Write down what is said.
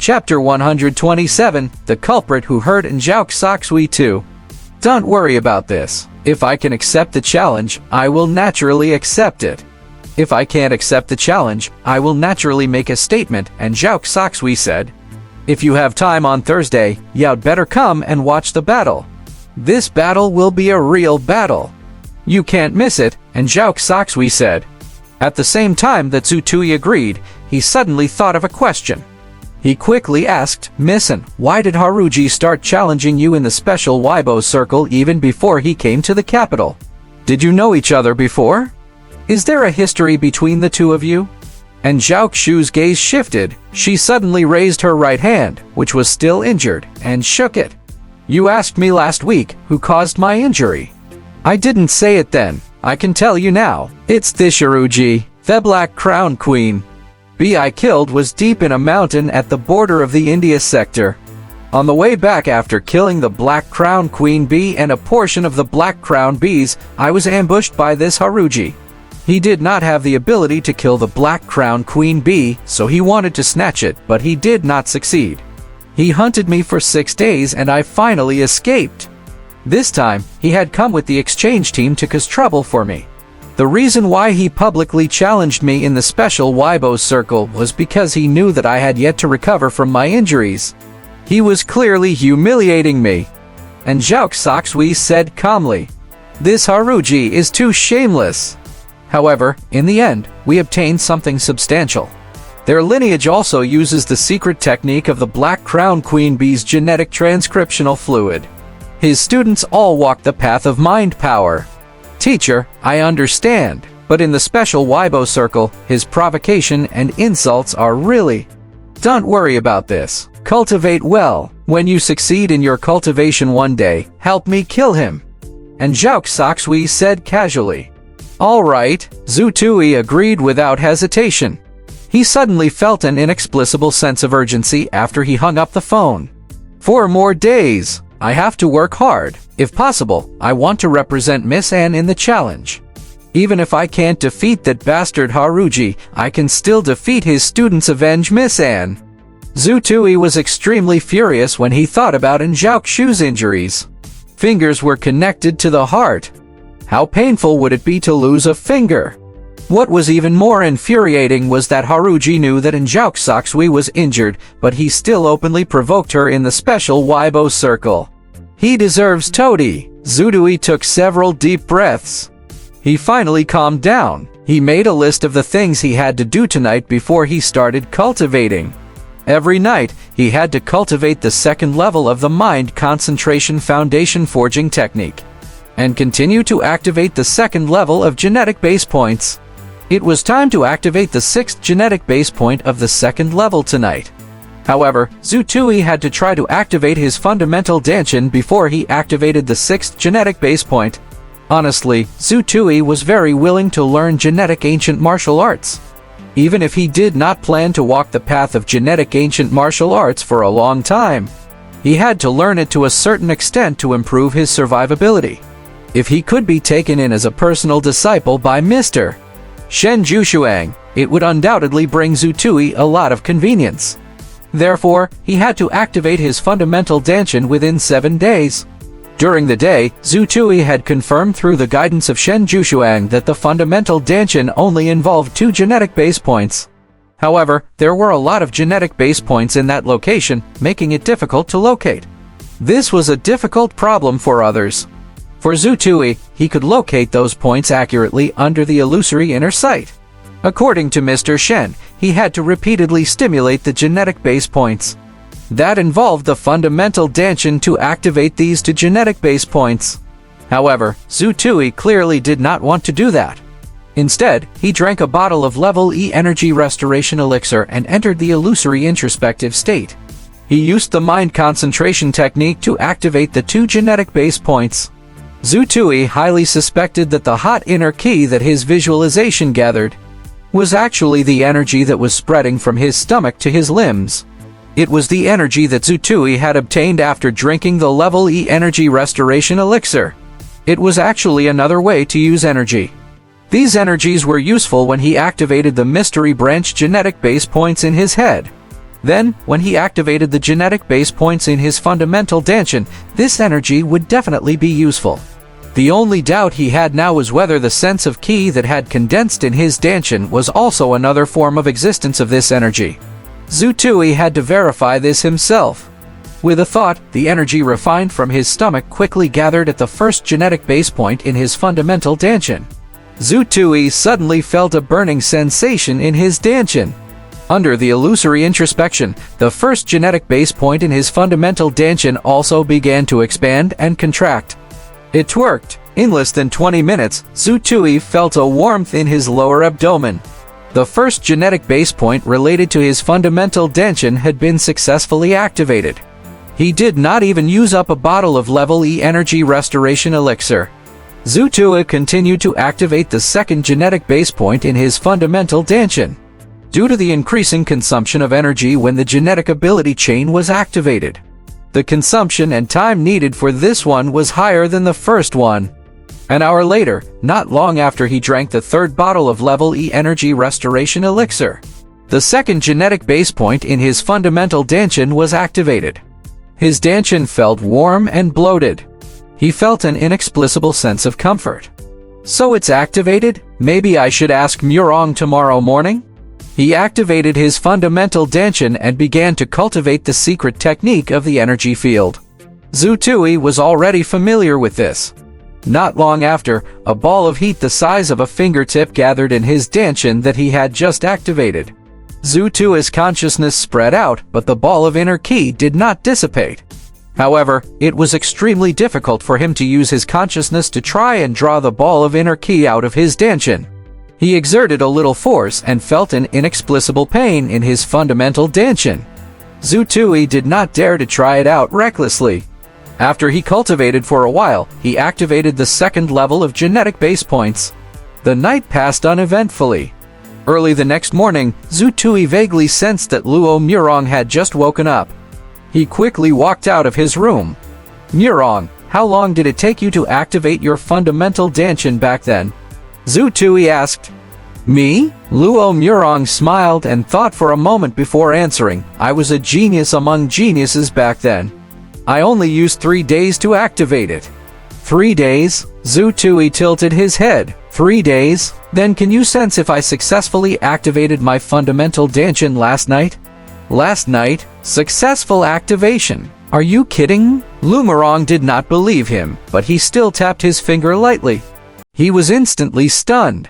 Chapter 127, The Culprit Who Hurt in Xiaoxue 2. Don't worry about this. If I can accept the challenge, I will naturally accept it. If I can't accept the challenge, I will naturally make a statement, and Xiaoxue said, "If you have time on Thursday, you'd better come and watch the battle. This battle will be a real battle. You can't miss it," and Xiaoxue said. At the same time that Zhu Tui agreed, he suddenly thought of a question. He quickly asked, "Missen, why did Haruji start challenging you in the special Weibo circle even before he came to the capital? Did you know each other before? Is there a history between the two of you?" And Xiaoxue's gaze shifted. She suddenly raised her right hand, which was still injured, and shook it. "You asked me last week who caused my injury. I didn't say it then. I can tell you now. It's this Haruji, the Black Crown Queen. I killed was deep in a mountain at the border of the India sector. On the way back after killing the Black Crown Queen bee and a portion of the Black Crown bees, I was ambushed by this Haruji. He did not have the ability to kill the Black Crown Queen bee, so he wanted to snatch it, but he did not succeed. He hunted me for 6 days and I finally escaped. This time, he had come with the exchange team to cause trouble for me. The reason why he publicly challenged me in the special Weibo circle was because he knew that I had yet to recover from my injuries. He was clearly humiliating me." And Xiaoxue said calmly, "This Haruji is too shameless." However, in the end, we obtained something substantial. Their lineage also uses the secret technique of the Black Crown Queen bee's genetic transcriptional fluid. His students all walk the path of mind power. Teacher, I understand, but in the special Weibo circle, his provocation and insults are really... Don't worry about this. Cultivate well. When you succeed in your cultivation one day, help me kill him." And Xiaoxue said casually. "All right," Zhu Tui agreed without hesitation. He suddenly felt an inexplicable sense of urgency after he hung up the phone. 4 more days. I have to work hard. If possible, I want to represent Miss Anne in the challenge. Even if I can't defeat that bastard Haruji, I can still defeat his students, avenge Miss Anne. Zhu Tui was extremely furious when he thought about Xiaoxue's injuries. Fingers were connected to the heart. How painful would it be to lose a finger? What was even more infuriating was that Haruji knew that Xiaoxue was injured, but he still openly provoked her in the special Weibo circle. He deserves Todi. Zhu Tui took several deep breaths. He finally calmed down. He made a list of the things he had to do tonight before he started cultivating. Every night, he had to cultivate the 2nd level of the Mind Concentration Foundation Forging Technique, and continue to activate the 2nd level of genetic base points. It was time to activate the 6th genetic base point of the 2nd level tonight. However, Zhu Tui had to try to activate his fundamental Danshin before he activated the 6th genetic base point. Honestly, Zhu Tui was very willing to learn genetic ancient martial arts. Even if he did not plan to walk the path of genetic ancient martial arts for a long time, he had to learn it to a certain extent to improve his survivability. If he could be taken in as a personal disciple by Mr. Shen Jushuang, it would undoubtedly bring Zhu Tui a lot of convenience. Therefore, he had to activate his fundamental Danshin within 7 days. During the day, Zhu Tui had confirmed through the guidance of Shen Jushuang that the fundamental Danshin only involved 2 genetic base points. However, there were a lot of genetic base points in that location, making it difficult to locate. This was a difficult problem for others. For Zhu Tui, he could locate those points accurately under the illusory inner sight. According to Mr. Shen, he had to repeatedly stimulate the genetic base points. That involved the fundamental Danshin to activate these 2 genetic base points. However, Zhu Tui clearly did not want to do that. Instead, he drank a bottle of level E energy restoration elixir and entered the illusory introspective state. He used the mind concentration technique to activate the 2 genetic base points. Zhu Tui highly suspected that the hot inner ki that his visualization gathered was actually the energy that was spreading from his stomach to his limbs. It was the energy that Zhu Tui had obtained after drinking the level E energy restoration elixir. It was actually another way to use energy. These energies were useful when he activated the mystery branch genetic base points in his head. Then, when he activated the genetic base points in his fundamental Danshin, this energy would definitely be useful. The only doubt he had now was whether the sense of ki that had condensed in his Danshin was also another form of existence of this energy. Zhu Tui had to verify this himself. With a thought, the energy refined from his stomach quickly gathered at the first genetic base point in his fundamental Danshin. Zhu Tui suddenly felt a burning sensation in his Danshin. Under the illusory introspection, the first genetic base point in his fundamental Danshin also began to expand and contract. It worked. In less than 20 minutes, Zhu Tui felt a warmth in his lower abdomen. The first genetic base point related to his fundamental Danshin had been successfully activated. He did not even use up a bottle of level E energy restoration elixir. Zhu Tui continued to activate the second genetic base point in his fundamental Danshin. Due to the increasing consumption of energy when the genetic ability chain was activated, the consumption and time needed for this one was higher than the first one. An hour later, not long after he drank the third bottle of level E energy restoration elixir, the second genetic base point in his fundamental Danshin was activated. His Danshin felt warm and bloated. He felt an inexplicable sense of comfort. So it's activated? Maybe I should ask Murong tomorrow morning? He activated his fundamental Danshin and began to cultivate the secret technique of the energy field. Zhu Tui was already familiar with this. Not long after, a ball of heat the size of a fingertip gathered in his Danshin that he had just activated. Zhu Tui's consciousness spread out, but the ball of inner ki did not dissipate. However, it was extremely difficult for him to use his consciousness to try and draw the ball of inner ki out of his Danshin. He exerted a little force and felt an inexplicable pain in his fundamental Danshin. Zhu Tui did not dare to try it out recklessly. After he cultivated for a while, he activated the second level of genetic base points. The night passed uneventfully. Early the next morning, Zhu Tui vaguely sensed that Luo Murong had just woken up. He quickly walked out of his room. "Murong, how long did it take you to activate your fundamental Danshin back then?" Zhu Tui asked. "Me?" Luo Murong smiled and thought for a moment before answering. "I was a genius among geniuses back then. I only used 3 days to activate it." 3 days? Zhu Tui tilted his head. 3 days? Then can you sense if I successfully activated my fundamental Danshin last night? Last night? Successful activation? Are you kidding? Lu Murong did not believe him, but he still tapped his finger lightly. He was instantly stunned.